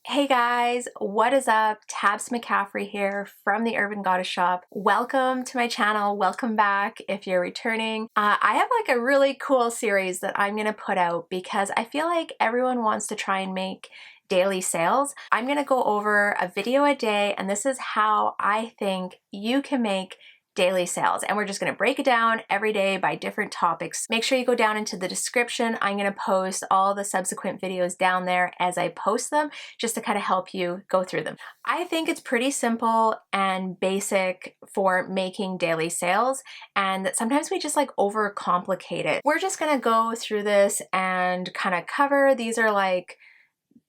Hey guys, what is up? Tabs McCaffrey here from the Urban Goddess Shop. Welcome to my channel. Welcome back if you're returning. I have like a really cool series that I'm gonna put out because I feel like everyone wants to try and make daily sales. I'm gonna go over a video a day, and this is how I think you can make daily sales, and we're just going to break it down every day by different topics. Make sure you go down into the description. I'm going to post all the subsequent videos down there as I post them, just to kind of help you go through them. I think it's pretty simple and basic for making daily sales, and that sometimes we just like overcomplicate it. We're just going to go through this and kind of cover. These are like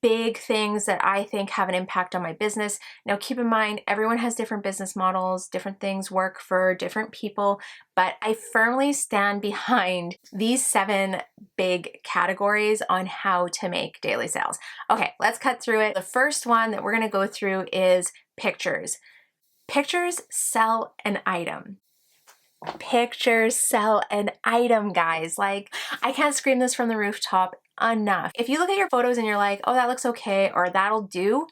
big things that I think have an impact on my business. Now, keep in mind, everyone has different business models, different things work for different people, but I firmly stand behind these 7 big categories on how to make daily sales. Okay, let's cut through it. The first one that we're gonna go through is pictures. Pictures sell an item. Pictures sell an item, guys. Like, I can't scream this from the rooftop enough. If you look at your photos and you're like, oh, that looks okay, or that'll do,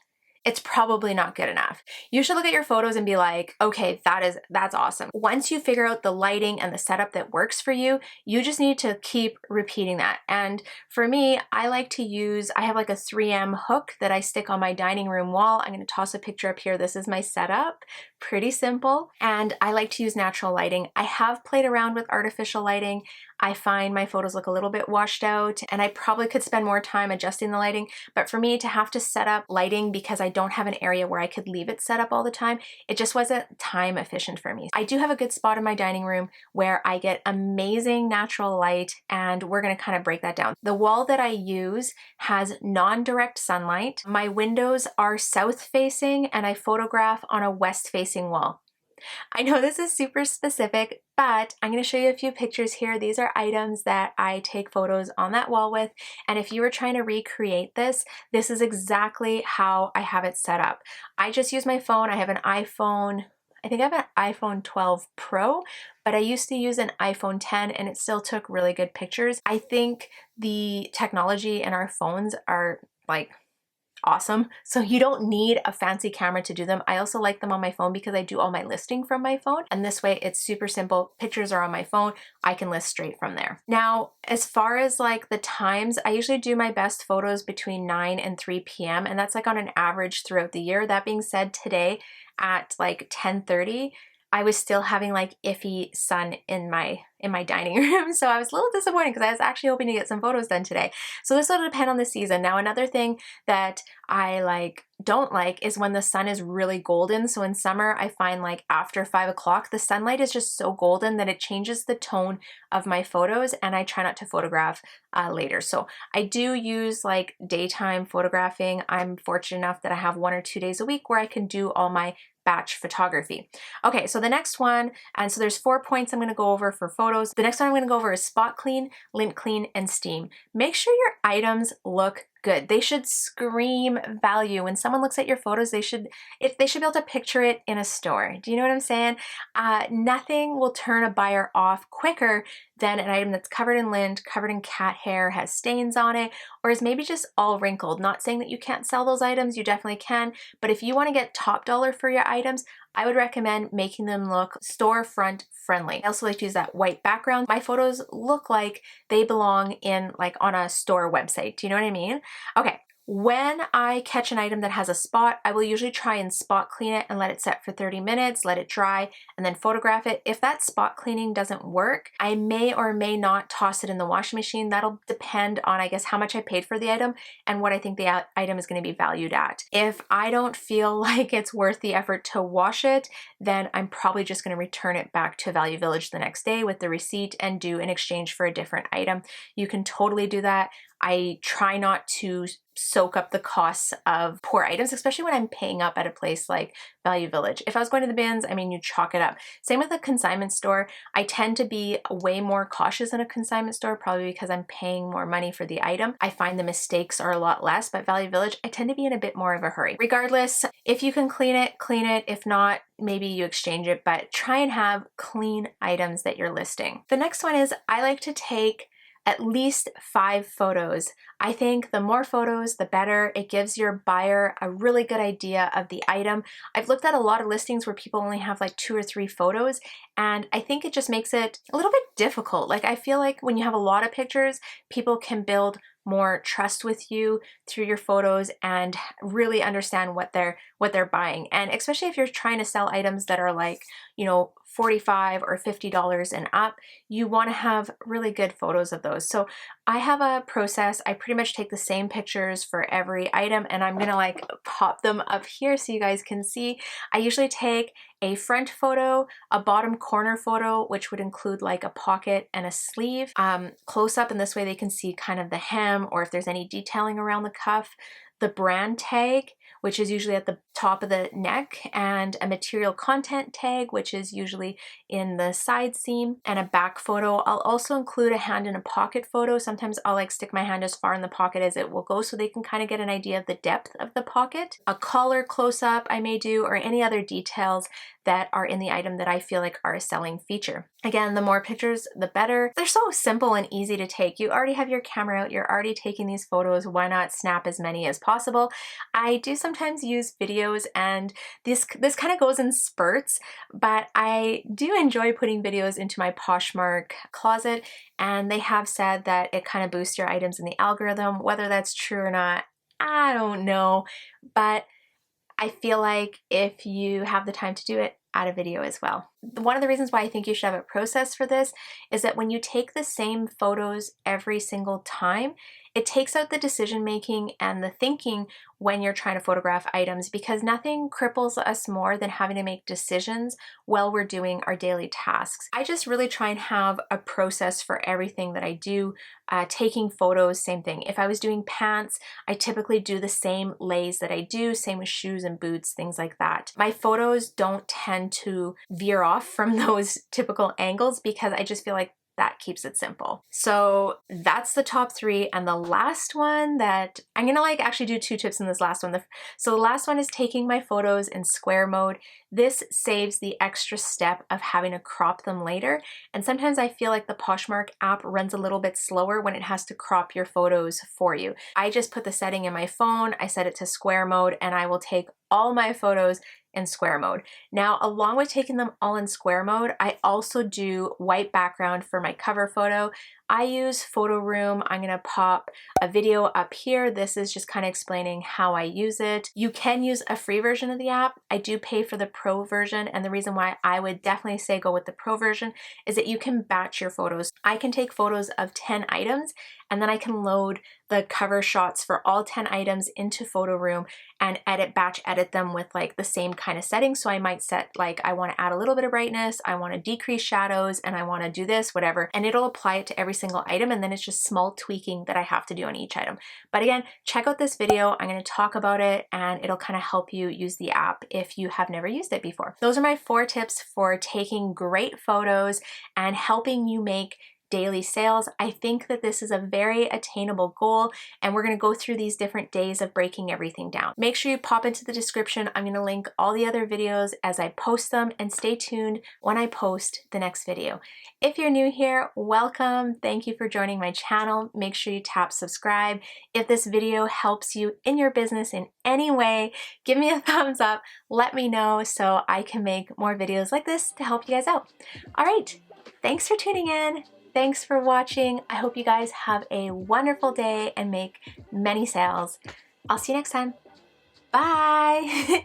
it's probably not good enough. You should look at your photos and be like, okay, that's awesome. Once you figure out the lighting and the setup that works for you, you just need to keep repeating that. And for me, I like to use, I have like a 3M hook that I stick on my dining room wall. I'm gonna toss a picture up here. This is my setup, pretty simple. And I like to use natural lighting. I have played around with artificial lighting. I find my photos look a little bit washed out, and I probably could spend more time adjusting the lighting, but for me to have to set up lighting because I don't have an area where I could leave it set up all the time, it just wasn't time efficient for me. I do have a good spot in my dining room where I get amazing natural light, and we're gonna kind of break that down. The wall that I use has non-direct sunlight. My windows are south facing, and I photograph on a west facing wall. I know this is super specific, but I'm going to show you a few pictures here. These are items that I take photos on that wall with, and if you were trying to recreate this, this is exactly how I have it set up. I just use my phone. I have an iPhone, I think I have an iPhone 12 Pro, but I used to use an iPhone 10 and it still took really good pictures. I think the technology in our phones are like awesome. So you don't need a fancy camera to do them. I also like them on my phone because I do all my listing from my phone. And this way it's super simple. Pictures are on my phone. I can list straight from there. Now, as far as like the times, I usually do my best photos between 9 and 3 p.m. And that's like on an average throughout the year. That being said, today at like 10:30, I was still having like iffy sun in my dining room. So I was a little disappointed because I was actually hoping to get some photos done today. So this will depend on the season. Now, another thing that I don't like is when the sun is really golden. So in summer, I find like after 5 o'clock, the sunlight is just so golden that it changes the tone of my photos, and I try not to photograph later. So I do use like daytime photographing. I'm fortunate enough that I have 1 or 2 days a week where I can do all my batch photography. Okay, so the next one, and so there's 4 points I'm gonna go over for photos. The next one I'm gonna go over is spot clean, lint clean, and steam. Make sure your items look good. They should scream value. When someone looks at your photos, they should be able to picture it in a store. Do you know what I'm saying? Nothing will turn a buyer off quicker than an item that's covered in lint, covered in cat hair, has stains on it, or is maybe just all wrinkled. Not saying that you can't sell those items, you definitely can, but if you want to get top dollar for your items, I would recommend making them look storefront friendly. I also like to use that white background. My photos look like they belong in like on a store website. Do you know what I mean? Okay. When I catch an item that has a spot, I will usually try and spot clean it and let it set for 30 minutes, let it dry, and then photograph it. If that spot cleaning doesn't work, I may or may not toss it in the washing machine. That'll depend on, I guess, how much I paid for the item and what I think the item is going to be valued at. If I don't feel like it's worth the effort to wash it, then I'm probably just going to return it back to Value Village the next day with the receipt and do an exchange for a different item. You can totally do that. I try not to soak up the costs of poor items, especially when I'm paying up at a place like Value Village. If I was going to the bins, I mean, you chalk it up. Same with a consignment store. I tend to be way more cautious in a consignment store, probably because I'm paying more money for the item. I find the mistakes are a lot less, but Value Village, I tend to be in a bit more of a hurry. Regardless, if you can clean it, clean it. If not, maybe you exchange it, but try and have clean items that you're listing. The next one is I like to take at least 5 photos. I think the more photos, the better. It gives your buyer a really good idea of the item. I've looked at a lot of listings where people only have like 2 or 3 photos, and I think it just makes it a little bit difficult. Like, I feel like when you have a lot of pictures, people can build more trust with you through your photos and really understand what they're buying. And especially if you're trying to sell items that are like, you know, $45 or $50 and up, you want to have really good photos of those. So I have a process. I pretty much take the same pictures for every item, and I'm gonna like pop them up here so you guys can see. I usually take a front photo, a bottom corner photo, which would include like a pocket and a sleeve, close up, and this way they can see kind of the hem or if there's any detailing around the cuff, the brand tag, which is usually at the top of the neck, and a material content tag, which is usually in the side seam, and a back photo. I'll also include a hand in a pocket photo. Sometimes I'll like stick my hand as far in the pocket as it will go so they can kind of get an idea of the depth of the pocket. A collar close up I may do, or any other details that are in the item that I feel like are a selling feature. Again, the more pictures, the better. They're so simple and easy to take. You already have your camera out, you're already taking these photos. Why not snap as many as possible? I do sometimes use videos, and this kind of goes in spurts, but I do enjoy putting videos into my Poshmark closet, and they have said that it kind of boosts your items in the algorithm. Whether that's true or not, I don't know, but I feel like if you have the time to do it, add a video as well. One of the reasons why I think you should have a process for this is that when you take the same photos every single time, it takes out the decision making and the thinking when you're trying to photograph items, because nothing cripples us more than having to make decisions while we're doing our daily tasks. I just really try and have a process for everything that I do. Taking photos, same thing. If I was doing pants, I typically do the same lays that I do, same with shoes and boots, things like that. My photos don't tend to veer off from those typical angles because I just feel like that keeps it simple. So that's the top 3. And the last one that I'm gonna like actually do 2 tips in this last one. So the last one is taking my photos in square mode. This saves the extra step of having to crop them later. And sometimes I feel like the Poshmark app runs a little bit slower when it has to crop your photos for you. I just put the setting in my phone, I set it to square mode, and I will take all my photos in square mode. Now, along with taking them all in square mode, I also do white background for my cover photo. I use Photo Room. I'm gonna pop a video up here. This is just kind of explaining how I use it. You can use a free version of the app. I do pay for the pro version, and the reason why I would definitely say go with the pro version is that you can batch your photos. I can take photos of 10 items, and then I can load the cover shots for all 10 items into Photo Room and batch edit them with like the same kind of settings. So I might set like, I want to add a little bit of brightness, I want to decrease shadows, and I want to do this, whatever, and it'll apply it to every single item, and then it's just small tweaking that I have to do on each item. But again, check out this video. I'm going to talk about it, and it'll kind of help you use the app if you have never used it before. Those are my 4 tips for taking great photos and helping you make daily sales. I think that this is a very attainable goal, and we're going to go through these different days of breaking everything down. Make sure you pop into the description. I'm going to link all the other videos as I post them, and stay tuned when I post the next video. If you're new here, welcome. Thank you for joining my channel. Make sure you tap subscribe. If this video helps you in your business in any way, give me a thumbs up. Let me know so I can make more videos like this to help you guys out. All right. Thanks for tuning in. Thanks for watching. I hope you guys have a wonderful day and make many sales. I'll see you next time. Bye.